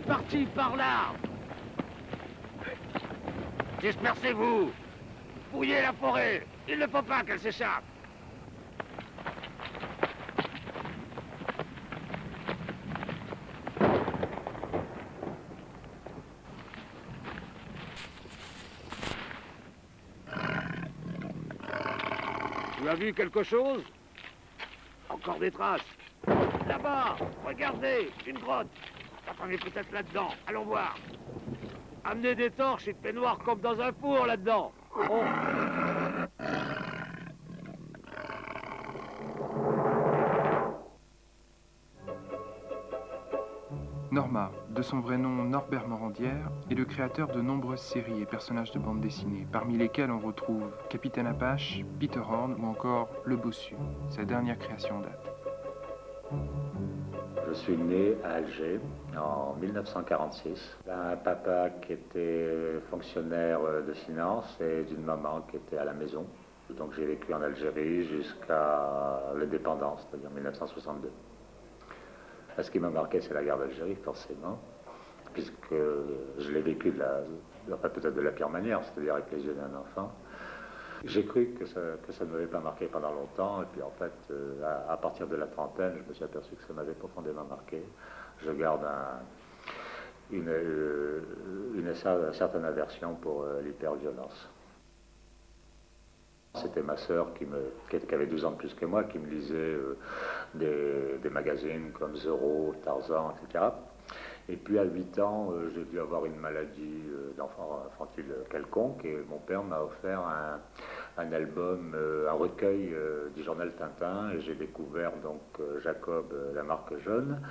parti par là. Dispersez-vous. Fouillez la forêt. Il ne faut pas qu'elle s'échappe. Tu as vu quelque chose? Encore des traces. Là-bas, regardez, une grotte. Attendez peut-être là-dedans. Allons voir. Amenez des torches, il fait noir comme dans un four là-dedans. Oh. Norma, de son vrai nom Norbert Morandière, est le créateur de nombreuses séries et personnages de bande dessinée, parmi lesquels on retrouve Capitaine Apache, Peter Horn ou encore Le Bossu, sa dernière création en date. Je suis né à Alger en 1946, d'un papa qui était fonctionnaire de finance et d'une maman qui était à la maison. Donc j'ai vécu en Algérie jusqu'à l'indépendance, c'est-à-dire 1962. Ce qui m'a marqué, c'est la guerre d'Algérie, forcément, puisque je l'ai vécu peut-être de la pire manière, c'est-à-dire avec les yeux d'un enfant. J'ai cru que ça ne m'avait pas marqué pendant longtemps, et puis en fait, à partir de la trentaine, je me suis aperçu que ça m'avait profondément marqué. Je garde une certaine aversion pour l'hyperviolence. C'était ma sœur qui avait 12 ans de plus que moi, qui me lisait des magazines comme Zorro, Tarzan, etc. Et puis à 8 ans, j'ai dû avoir une maladie d'enfant infantile quelconque, et mon père m'a offert un album, un recueil du journal Tintin, et j'ai découvert donc Jacob, la marque jaune,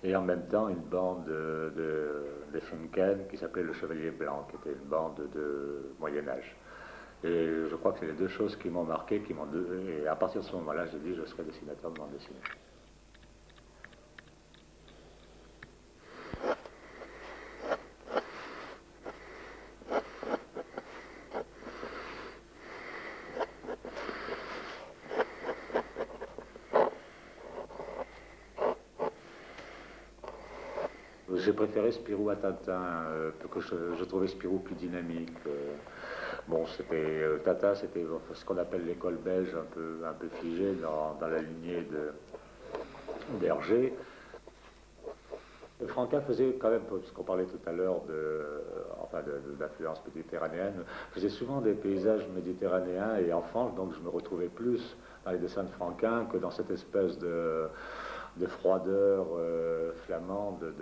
et en même temps une bande de Finken qui s'appelait Le Chevalier Blanc, qui était une bande de Moyen-Âge. Et je crois que c'est les deux choses qui m'ont marqué, et à partir de ce moment-là, j'ai dit je serai dessinateur de bande dessinée. J'ai préféré Spirou à Tintin, que je trouvais Spirou plus dynamique. Bon, Tintin, c'était ce qu'on appelle l'école belge, un peu figée dans la lignée d'Hergé. Franquin faisait quand même, puisqu'on parlait tout à l'heure d'influence méditerranéenne, faisait souvent des paysages méditerranéens, et enfant, donc je me retrouvais plus dans les dessins de Franquin que dans cette espèce de froideur flamande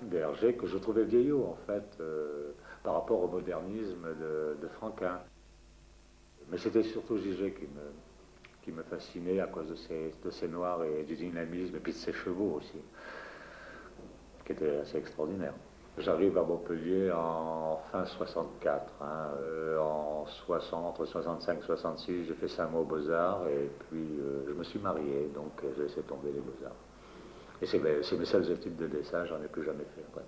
d'Hergé, que je trouvais vieillot en fait par rapport au modernisme de Franquin. Mais c'était surtout Gigé qui me fascinait à cause de ses noirs et du dynamisme, et puis de ses chevaux aussi, qui étaient assez extraordinaires. J'arrive à Montpellier en fin 64, entre 65 et 66, j'ai fait 5 mois aux Beaux-Arts, et puis je me suis marié, donc j'ai laissé tomber les Beaux-Arts. Et c'est mes seules études de dessin, j'en ai plus jamais fait après.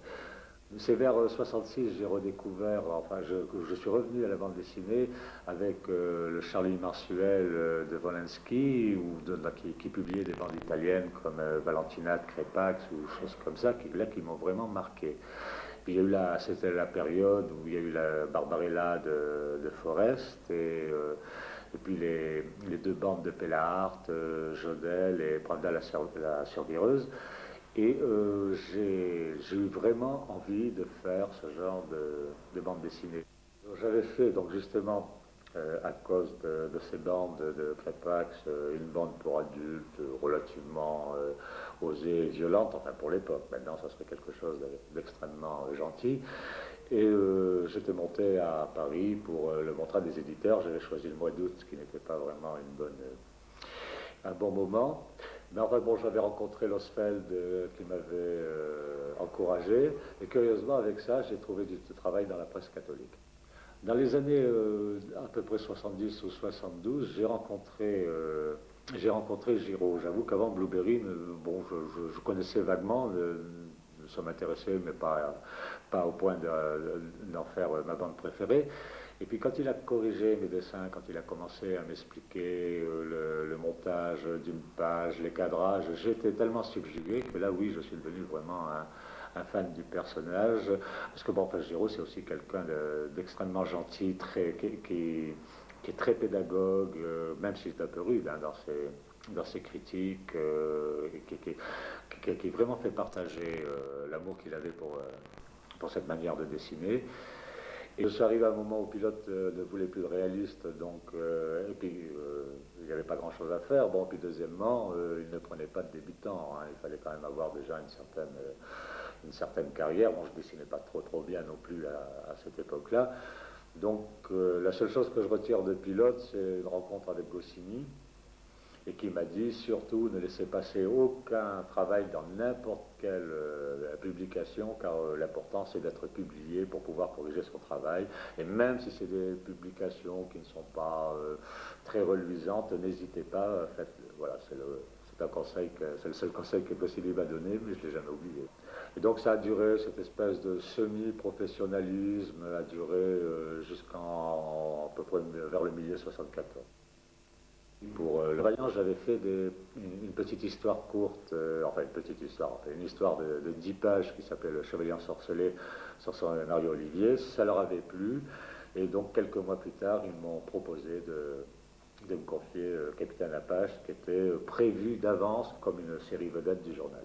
C'est vers 66, j'ai redécouvert, je suis revenu à la bande dessinée avec le Charlie Marsuel de Wolinski, qui publiait des bandes italiennes comme Valentina de Crépax ou choses comme ça, qui m'ont vraiment marqué. Puis c'était la période où il y a eu la Barbarella de Forest, et puis les deux bandes de Pellahart, Jodel et Pravda la survireuse. Et j'ai eu vraiment envie de faire ce genre de bande dessinée. J'avais fait donc justement, à cause de ces bandes de Crépax, une bande pour adultes relativement osée et violente, enfin pour l'époque. Maintenant, ça serait quelque chose d'extrêmement gentil. Et j'étais monté à Paris pour le montrer à des éditeurs. J'avais choisi le mois d'août, ce qui n'était pas vraiment un bon moment. Mais enfin bon, j'avais rencontré Losfeld qui m'avait encouragé. Et curieusement, avec ça, j'ai trouvé du travail dans la presse catholique. Dans les années à peu près 70 ou 72, j'ai rencontré Giraud. J'avoue qu'avant Blueberry, je connaissais vaguement ça m'intéressait, mais pas au point d'en faire ma bande préférée. Et puis quand il a corrigé mes dessins, quand il a commencé à m'expliquer le montage d'une page, les cadrages, j'étais tellement subjugué que là, oui, je suis devenu vraiment un fan du personnage. Parce que bon, Pajero, c'est aussi quelqu'un d'extrêmement gentil, qui est très pédagogue, même s'il est un peu rude hein, dans ses critiques, qui vraiment fait partager l'amour qu'il avait pour cette manière de dessiner. Et je suis arrivé à un moment où Pilote ne voulait plus de réaliste, donc, et puis il n'y avait pas grand-chose à faire. Bon, puis deuxièmement, il ne prenait pas de débutants, hein. Il fallait quand même avoir déjà une certaine carrière. Bon, je dessinais pas trop bien non plus à cette époque-là. Donc la seule chose que je retire de Pilote, c'est une rencontre avec Goscinny, et qui m'a dit surtout ne laissez passer aucun travail dans n'importe quelle publication, car l'important c'est d'être publié pour pouvoir corriger son travail. Et même si c'est des publications qui ne sont pas très reluisantes, n'hésitez pas, voilà, c'est un conseil, c'est le seul conseil que Goscinny m'a donné, mais je ne l'ai jamais oublié. Et donc ça a duré, cette espèce de semi-professionnalisme a duré jusqu'en à peu près vers le milieu 74. Pour Le Vaillant, j'avais fait une petite histoire courte, enfin une histoire de 10 pages qui s'appelle Le Chevalier ensorcelé sur Mario Olivier. Ça leur avait plu, et donc quelques mois plus tard, ils m'ont proposé de me confier Capitaine Apache, qui était prévu d'avance comme une série vedette du journal.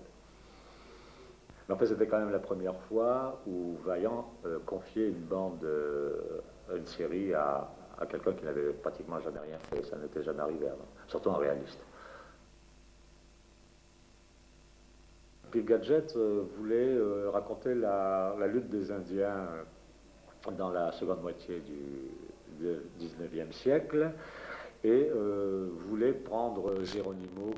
Mais en fait, c'était quand même la première fois où Vaillant confiait une série à quelqu'un qui n'avait pratiquement jamais rien fait. Ça n'était jamais arrivé avant, surtout un réaliste. Puis Gadget voulait raconter la lutte des Indiens dans la seconde moitié du 19e siècle, et voulait prendre Geronimo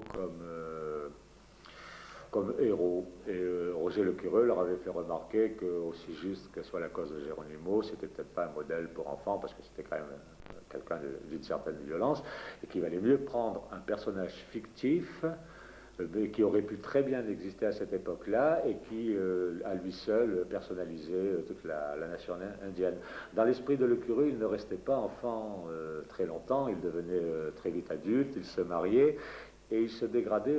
comme héros. Et Roger Lecureux leur avait fait remarquer que, aussi juste que soit la cause de Geronimo, c'était peut-être pas un modèle pour enfants, parce que c'était quand même quelqu'un d'une certaine violence, et qu'il valait mieux prendre un personnage fictif, qui aurait pu très bien exister à cette époque-là, et qui, à lui seul, personnalisait toute la nation indienne. Dans l'esprit de Lecureux, il ne restait pas enfant très longtemps, il devenait très vite adulte, il se mariait, et il se dégradait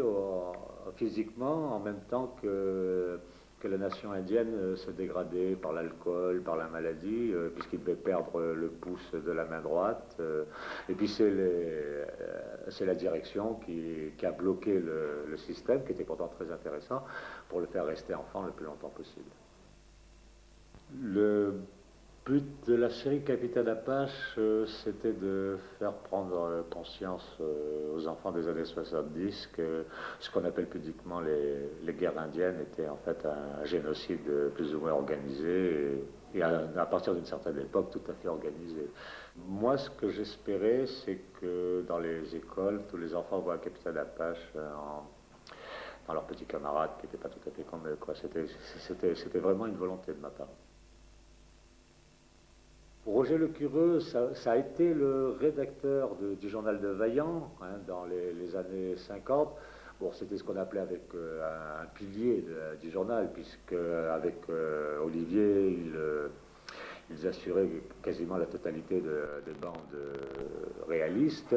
physiquement en même temps que la nation indienne se dégradait par l'alcool, par la maladie, puisqu'il devait perdre le pouce de la main droite. Et puis c'est la direction qui a bloqué le système, qui était pourtant très intéressant, pour le faire rester enfant le plus longtemps possible. Le but de la série Capitaine Apache, c'était de faire prendre conscience aux enfants des années 70 que ce qu'on appelle pudiquement les guerres indiennes était en fait un génocide plus ou moins organisé, et à partir d'une certaine époque tout à fait organisé. Moi, ce que j'espérais, c'est que dans les écoles, tous les enfants voient Capitaine Apache dans leurs petits camarades qui n'étaient pas tout à fait comme eux, quoi. C'était vraiment une volonté de ma part. Roger Lecureux, ça a été le rédacteur du journal de Vaillant hein, dans les années 50. Bon, c'était ce qu'on appelait avec un pilier du journal, puisque avec Olivier, ils assuraient quasiment la totalité des bandes réalistes.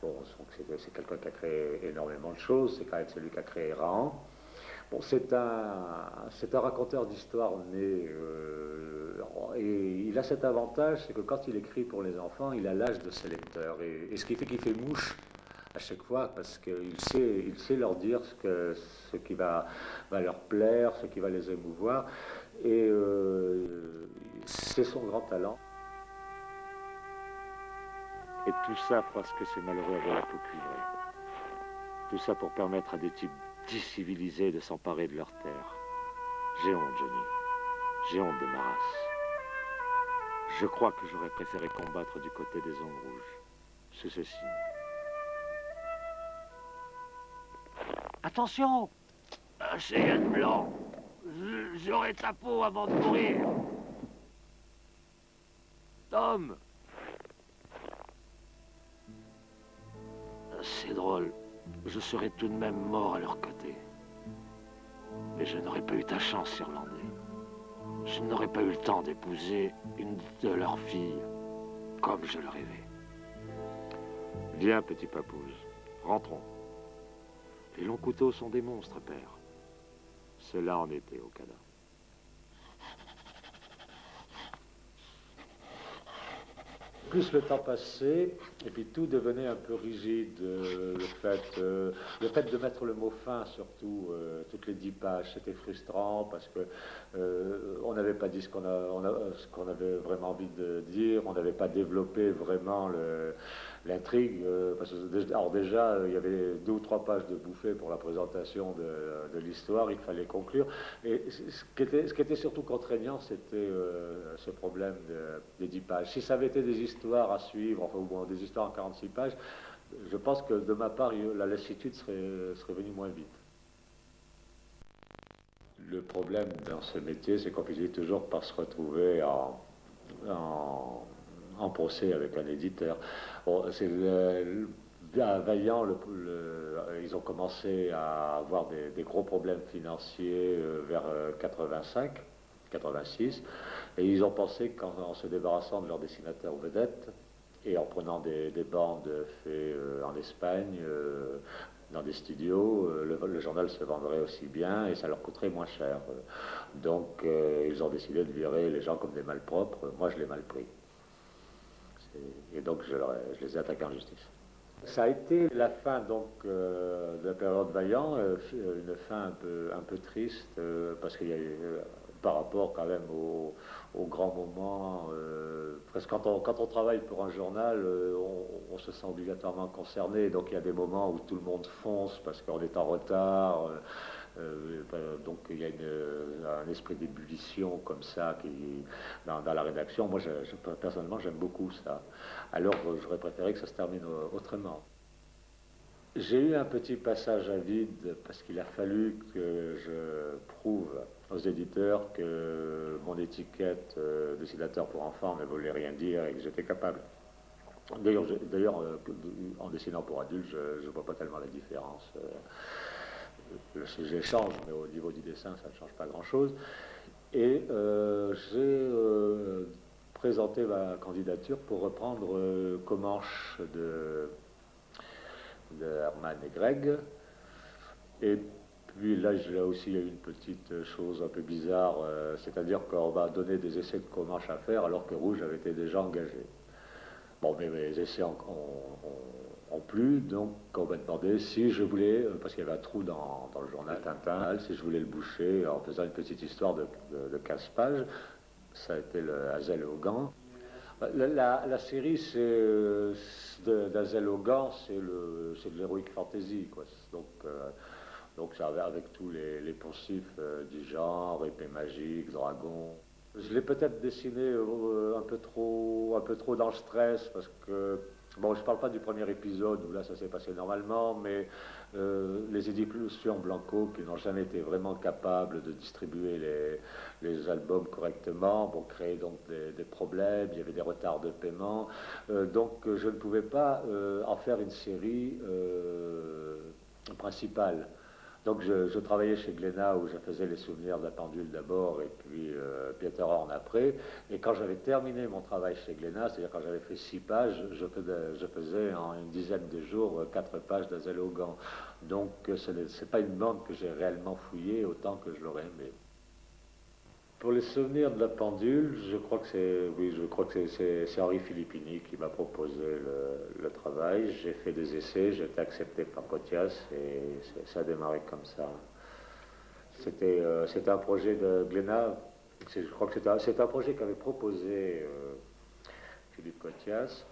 Bon, c'est quelqu'un qui a créé énormément de choses, c'est quand même celui qui a créé Rahan. Bon, c'est un raconteur d'histoire né, et il a cet avantage, c'est que quand il écrit pour les enfants, il a l'âge de ses lecteurs, et ce qui fait qu'il fait mouche à chaque fois, parce qu'il sait leur dire ce qui va leur plaire, ce qui va les émouvoir, et c'est son grand talent. Et tout ça parce que ces malheureux avaient la peau cuivrée. Tout ça pour permettre à des types décivilisés de s'emparer de leur terre. J'ai honte, Johnny. J'ai honte de ma race. Je crois que j'aurais préféré combattre du côté des ombres rouges, sous ce signe. Attention! C'est Yann Blanc. J'aurai ta peau avant de mourir. Tom! C'est drôle. Je serais tout de même mort à leur côté. Mais je n'aurais pas eu ta chance, Irlandais. Je n'aurais pas eu le temps d'épouser une de leurs filles, comme je le rêvais. Viens, petit papouze, rentrons. Les longs couteaux sont des monstres, père. Cela en était au Canada. Plus le temps passait, et puis tout devenait un peu rigide. Le fait de mettre le mot fin, surtout, toutes les 10 pages, c'était frustrant parce que on n'avait pas dit ce qu'on avait vraiment envie de dire, on n'avait pas développé vraiment l'intrigue. Alors déjà, il y avait 2 ou 3 pages de bouffées pour la présentation de l'histoire, il fallait conclure. Et ce qui était surtout contraignant, c'était ce problème des 10 pages. Si ça avait été des histoires à suivre, enfin, ou des histoires en 46 pages, je pense que de ma part, la lassitude serait venue moins vite. Le problème dans ce métier, c'est qu'on finit toujours par se retrouver en procès avec un éditeur. Bon, à Vaillant, ils ont commencé à avoir des gros problèmes financiers vers 85, 86, et ils ont que qu'en se débarrassant de leurs dessinateurs vedettes et en prenant des bandes faites en Espagne, dans des studios, le journal se vendrait aussi bien et ça leur coûterait moins cher. Donc ils ont décidé de virer les gens comme des malpropres. Moi, je l'ai mal pris. Et donc je les ai attaqués en justice. Ça a été la fin donc de la période Vaillant, une fin un peu triste parce qu'il y a eu, par rapport quand même au grand moment, parce que quand on travaille pour un journal, on se sent obligatoirement concerné, donc il y a des moments où tout le monde fonce parce qu'on est en retard. Donc il y a un esprit d'ébullition comme ça dans la rédaction. Moi, personnellement, j'aime beaucoup ça. Alors, j'aurais préféré que ça se termine autrement. J'ai eu un petit passage à vide parce qu'il a fallu que je prouve aux éditeurs que mon étiquette dessinateur pour enfants ne voulait rien dire et que j'étais capable. D'ailleurs, en dessinant pour adultes, je ne vois pas tellement la différence. Le sujet change, mais au niveau du dessin, ça ne change pas grand-chose. Et j'ai présenté ma candidature pour reprendre Comanche de Herman et Greg. Et puis là aussi, il y a eu une petite chose un peu bizarre, c'est-à-dire qu'on va donner des essais de Comanche à faire alors que Rouge avait été déjà engagé. Bon, mais mes essais ont plu, donc on m'a demandé si je voulais, parce qu'il y avait un trou dans le journal Tintin, si je voulais le boucher en faisant une petite histoire de 15 pages. Ça a été le Hazel au gant. La série d'Hazel au gant, c'est de l'heroic fantasy, quoi. Donc ça avec tous les poncifs du genre, épée magique, dragon. Je l'ai peut-être dessiné un peu trop dans le stress parce que, bon, je parle pas du premier épisode où là ça s'est passé normalement, mais les éditions Blanco qui n'ont jamais été vraiment capables de distribuer les albums correctement, bon, créé donc des problèmes, il y avait des retards de paiement, donc je ne pouvais pas en faire une série principale. Donc je travaillais chez Glénat où je faisais les souvenirs de la pendule d'abord et puis Peter Horn après. Et quand j'avais terminé mon travail chez Glénat, c'est-à-dire quand j'avais fait 6 pages, je faisais en une dizaine de jours 4 pages d'Hazel au gant. Donc ce n'est pas une bande que j'ai réellement fouillée autant que je l'aurais aimé. Pour les souvenirs de la pendule, je crois que c'est Henri Filippini qui m'a proposé le travail. J'ai fait des essais, j'ai été accepté par Cotias et ça a démarré comme ça. C'était un projet de Glénat. Je crois que c'était un projet qu'avait proposé Philippe Cotias.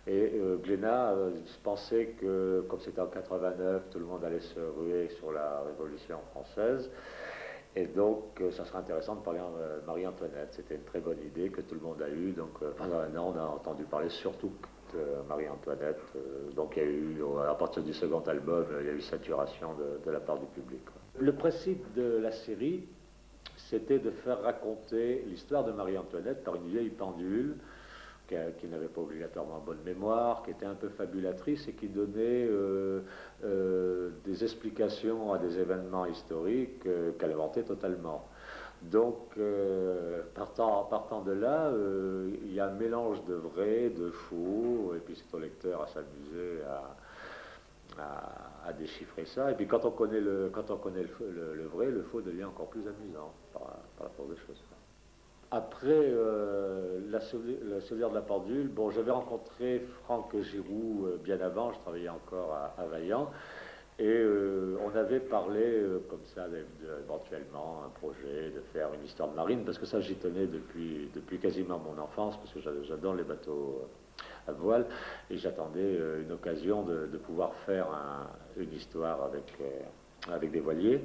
Et Glénat pensait que, comme c'était en 89, tout le monde allait se ruer sur la Révolution française. Et donc, ça serait intéressant de parler de Marie-Antoinette. C'était une très bonne idée que tout le monde a eue. Donc, pendant un an, on a entendu parler surtout de Marie-Antoinette. Donc, il y a eu, à partir du second album, il y a eu saturation de la part du public. Le principe de la série, c'était de faire raconter l'histoire de Marie-Antoinette par une vieille pendule qui n'avait pas obligatoirement bonne mémoire, qui était un peu fabulatrice et qui donnait des explications à des événements historiques qu'elle inventait totalement. Donc, partant de là, il y a un mélange de vrai, de faux, et puis c'est au lecteur à s'amuser à déchiffrer ça. Et puis quand on connaît le vrai, le faux devient encore plus amusant par la force des choses. Après la Soudure de la Pendule, bon, j'avais rencontré Franck Giroux bien avant, je travaillais encore à Vaillant, et on avait parlé comme ça éventuellement un projet de faire une histoire de marine, parce que ça j'y tenais depuis quasiment mon enfance, parce que j'adore les bateaux à voile, et j'attendais une occasion de pouvoir faire une histoire avec des voiliers.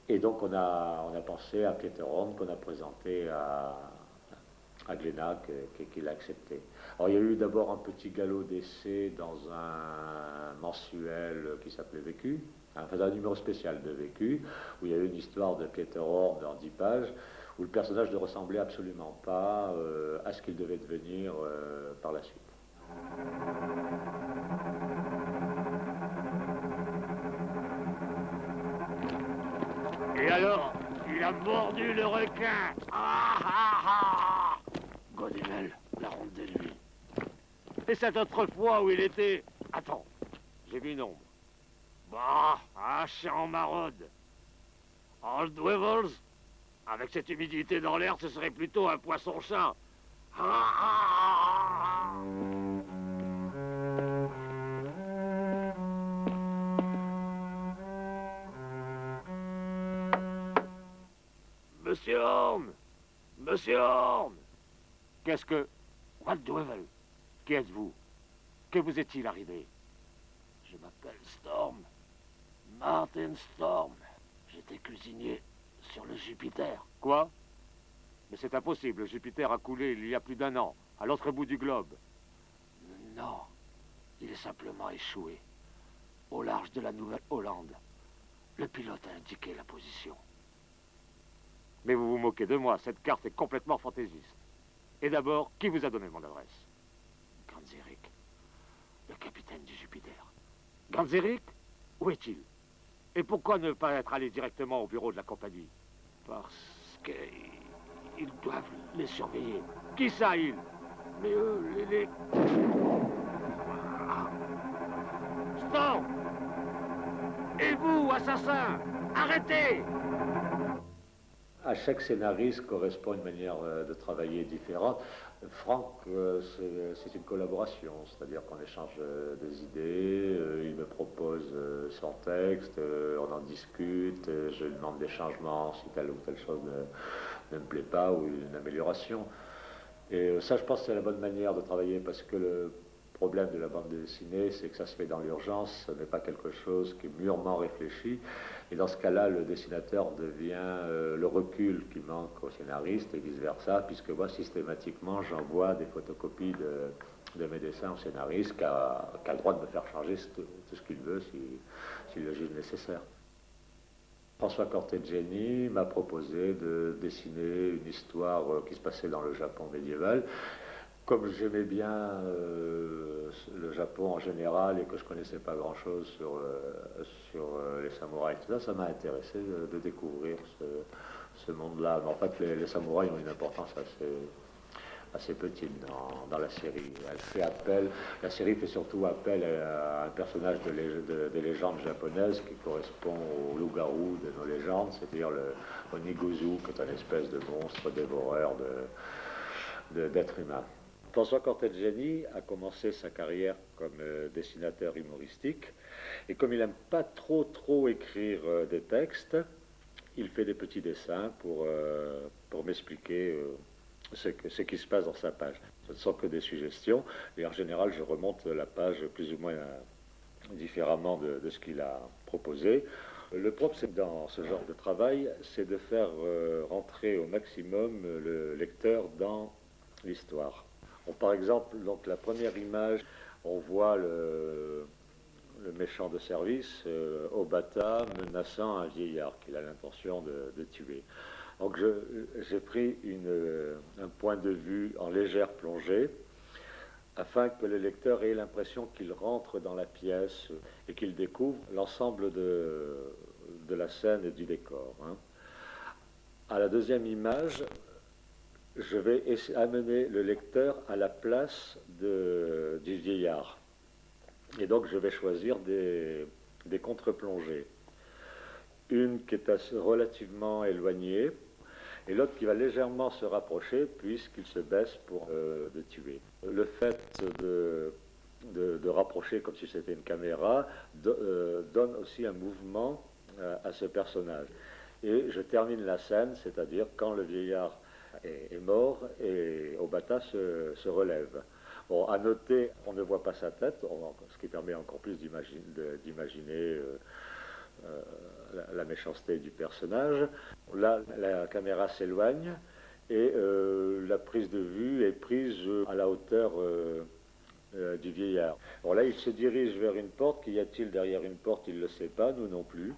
Et donc on a pensé à Peter Horn qu'on a présenté à Glénat qui l'a accepté. Alors il y a eu d'abord un petit galop d'essai dans un mensuel qui s'appelait Vécu, enfin un numéro spécial de Vécu, où il y a eu une histoire de Peter Horn en 10 pages, où le personnage ne ressemblait absolument pas à ce qu'il devait devenir par la suite. Et alors, il a mordu le requin. Ah ah ah! Godinel, la ronde des nuits. Et cette autre fois où il était... Attends, j'ai vu une ombre. Bah, un chien en maraude. Old Devils, avec cette humidité dans l'air, ce serait plutôt un poisson-chat. Ah, ah, ah, ah. Monsieur Horn! Monsieur Horn! Qu'est-ce que... What Devil? Qui êtes-vous? Que vous est-il arrivé? Je m'appelle Storm. Martin Storm. J'étais cuisinier sur le Jupiter. Quoi? Mais c'est impossible, le Jupiter a coulé il y a plus d'1 an, à l'autre bout du globe. Non, il est simplement échoué. Au large de la Nouvelle-Hollande. Le pilote a indiqué la position. Mais vous vous moquez de moi, cette carte est complètement fantaisiste. Et d'abord, qui vous a donné mon adresse? Ganzerik, le capitaine du Jupiter. Ganzerik? Où est-il? Et pourquoi ne pas être allé directement au bureau de la compagnie? Parce qu'ils doivent les surveiller. Qui ça, ils? Mais eux, les... Ah. Stop! Et vous, assassin, arrêtez! À chaque scénariste correspond une manière de travailler différente. Franck, c'est une collaboration, c'est-à-dire qu'on échange des idées, il me propose son texte, on en discute, je lui demande des changements si telle ou telle chose ne me plaît pas ou une amélioration. Et ça, je pense que c'est la bonne manière de travailler parce que le problème de la bande dessinée, c'est que ça se fait dans l'urgence, ce n'est pas quelque chose qui est mûrement réfléchi. Et dans ce cas-là, le dessinateur devient le recul qui manque au scénariste et vice-versa, puisque moi, systématiquement, j'envoie des photocopies de mes dessins au scénariste qui a le droit de me faire changer tout ce qu'il veut s'il le juge nécessaire. François Cortegiani m'a proposé de dessiner une histoire qui se passait dans le Japon médiéval. Comme j'aimais bien le Japon en général et que je ne connaissais pas grand-chose sur les samouraïs, tout ça, ça m'a intéressé de découvrir ce monde-là. Mais en fait, les samouraïs ont une importance assez petite dans la série. La série fait surtout appel à un personnage des légendes japonaises qui correspond au loup-garou de nos légendes, c'est-à-dire le Onigozu, qui est une espèce de monstre dévoreur d'êtres humains. François Cortegiani a commencé sa carrière comme dessinateur humoristique et comme il n'aime pas trop écrire des textes, il fait des petits dessins pour m'expliquer ce qui se passe dans sa page. Ce ne sont que des suggestions et en général je remonte la page plus ou moins différemment de ce qu'il a proposé. Le propre, c'est dans ce genre de travail, c'est de faire rentrer au maximum le lecteur dans l'histoire. Bon, par exemple, donc, la première image, on voit le méchant de service, Obata, menaçant un vieillard qu'il a l'intention de tuer. Donc j'ai pris un point de vue en légère plongée, afin que le lecteur ait l'impression qu'il rentre dans la pièce et qu'il découvre l'ensemble de la scène et du décor. Hein. À la deuxième image, je vais amener le lecteur à la place du vieillard. Et donc je vais choisir des contre-plongées. Une qui est relativement éloignée, et l'autre qui va légèrement se rapprocher puisqu'il se baisse pour le tuer. Le fait de rapprocher comme si c'était une caméra donne aussi un mouvement à ce personnage. Et je termine la scène, c'est-à-dire quand le vieillard est mort et Obata se relève. Bon, à noter, on ne voit pas sa tête, ce qui permet encore plus d'imaginer la méchanceté du personnage. Là, la caméra s'éloigne et la prise de vue est prise à la hauteur du vieillard. Bon, là, il se dirige vers une porte. Qu'y a-t-il derrière une porte? Il ne le sait pas, nous non plus.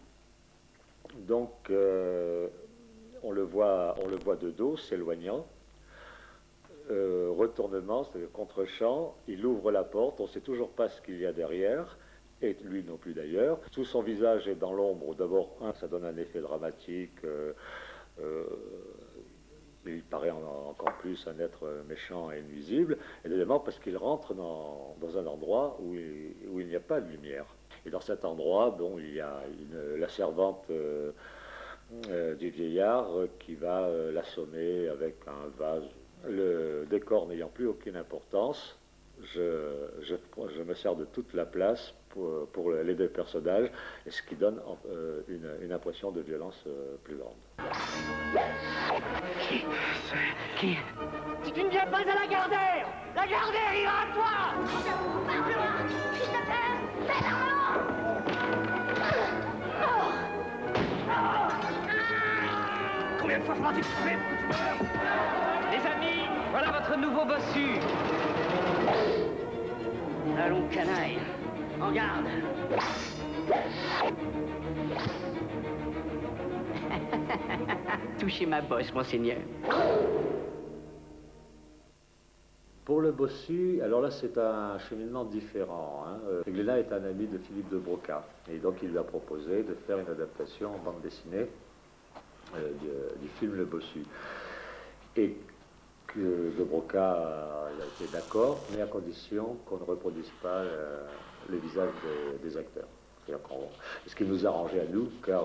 Donc, on le voit de dos, s'éloignant. Retournement, c'est-à-dire contre-champ. Il ouvre la porte, on ne sait toujours pas ce qu'il y a derrière. Et lui non plus d'ailleurs. Tout son visage est dans l'ombre. D'abord, ça donne un effet dramatique. Il paraît encore plus un être méchant et nuisible. Et deuxièmement, parce qu'il rentre dans un endroit où il n'y a pas de lumière. Et dans cet endroit, bon, il y a la servante du vieillard qui va l'assommer avec un vase. Le décor n'ayant plus aucune importance, je me sers de toute la place pour les deux personnages, et ce qui donne une impression de violence plus grande. Qui? Si tu ne viens pas à la Gardère ira à toi. Parle-moi, Christopher, fais-le. Combien de fois faudra-t-il trouver pour que tu meurs? Les amis, voilà votre nouveau bossu. Allons, canaille, en garde. Touchez ma bosse, monseigneur. Pour le bossu, alors là c'est un cheminement différent. Hein. Glénat est un ami de Philippe de Broca, et donc il lui a proposé de faire une adaptation en bande dessinée du film Le Bossu. Et que de Broca il a été d'accord, mais à condition qu'on ne reproduise pas les visages des acteurs. Ce qui nous arrangeait à nous, car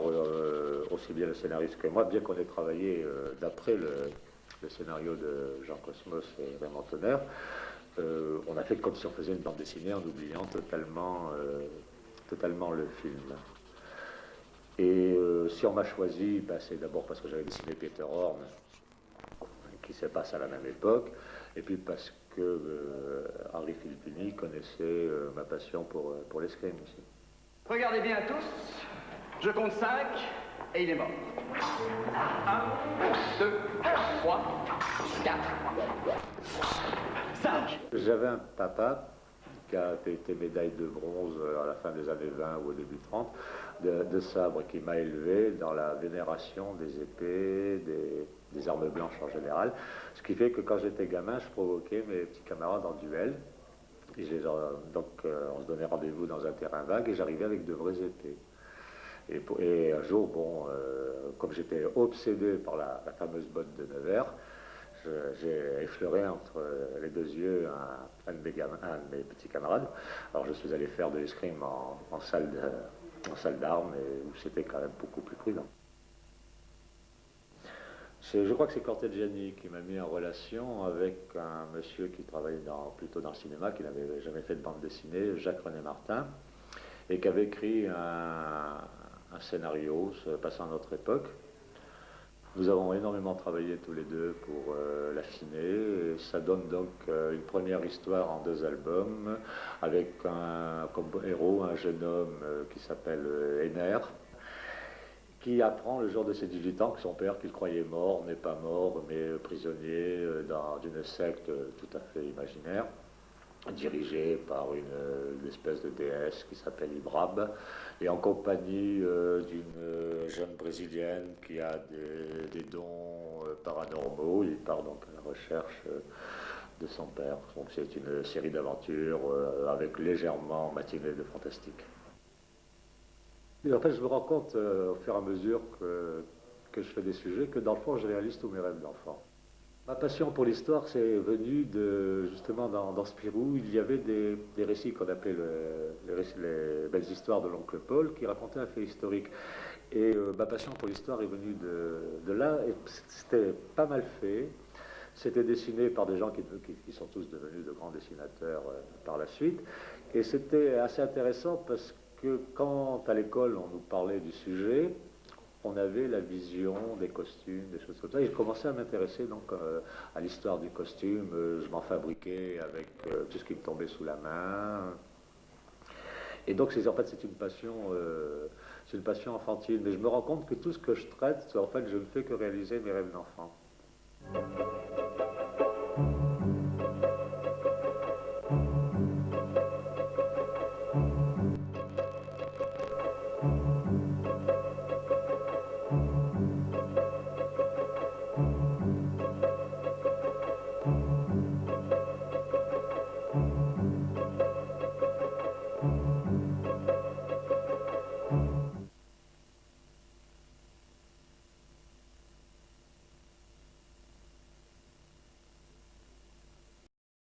aussi bien le scénariste que moi, bien qu'on ait travaillé d'après le scénario de Jean Cosmos et Raymond Tonnerre, on a fait comme si on faisait une bande dessinée en oubliant totalement le film. Et si on m'a choisi, c'est d'abord parce que j'avais dessiné Peter Horn, qui se passe à la même époque, et puis parce que Henri Filippini connaissait ma passion pour l'escrime aussi. Regardez bien tous, je compte 5 et il est mort. 1, 2, 3, 4, 5. J'avais un papa qui a été médaille de bronze à la fin des années 20 ou au début 30, de sabre, qui m'a élevé dans la vénération des épées, des armes blanches en général. Ce qui fait que quand j'étais gamin, je provoquais mes petits camarades en duel. Et donc on se donnait rendez-vous dans un terrain vague et j'arrivais avec de vraies épées. Et un jour, bon, comme j'étais obsédé par la fameuse botte de Nevers, j'ai effleuré entre les deux yeux un de mes petits camarades. Alors je suis allé faire de l'escrime en salle d'armes, où c'était quand même beaucoup plus prudent. Je crois que c'est Corteggiani qui m'a mis en relation avec un monsieur qui travaillait plutôt dans le cinéma, qui n'avait jamais fait de bande dessinée, Jacques-René Martin, et qui avait écrit un scénario passant à notre époque. Nous avons énormément travaillé tous les deux pour l'affiner, et ça donne donc une première histoire en 2 albums, avec comme héros un jeune homme qui s'appelle Henner, qui apprend le jour de ses 18 ans que son père, qu'il croyait mort, n'est pas mort, mais prisonnier dans une secte tout à fait imaginaire, dirigée par une espèce de déesse qui s'appelle Ibrab, et en compagnie d'une jeune brésilienne qui a des dons paranormaux. Il part donc à la recherche de son père. Donc c'est une série d'aventures avec légèrement matinée de fantastique. Et en fait, je me rends compte au fur et à mesure que je fais des sujets que dans le fond, je réalise tous mes rêves d'enfant. Ma passion pour l'histoire, c'est venu justement dans Spirou, il y avait des récits qu'on appelait les belles histoires de l'oncle Paul, qui racontaient un fait historique. Et ma passion pour l'histoire est venue de là, et c'était pas mal fait. C'était dessiné par des gens qui sont tous devenus de grands dessinateurs par la suite. Et c'était assez intéressant parce que quand à l'école on nous parlait du sujet, on avait la vision des costumes, des choses comme ça. Et je commençais à m'intéresser donc à l'histoire du costume. Je m'en fabriquais avec tout ce qui me tombait sous la main. Et donc en fait c'est une passion enfantine. Mais je me rends compte que tout ce que je traite, en fait je ne fais que réaliser mes rêves d'enfant.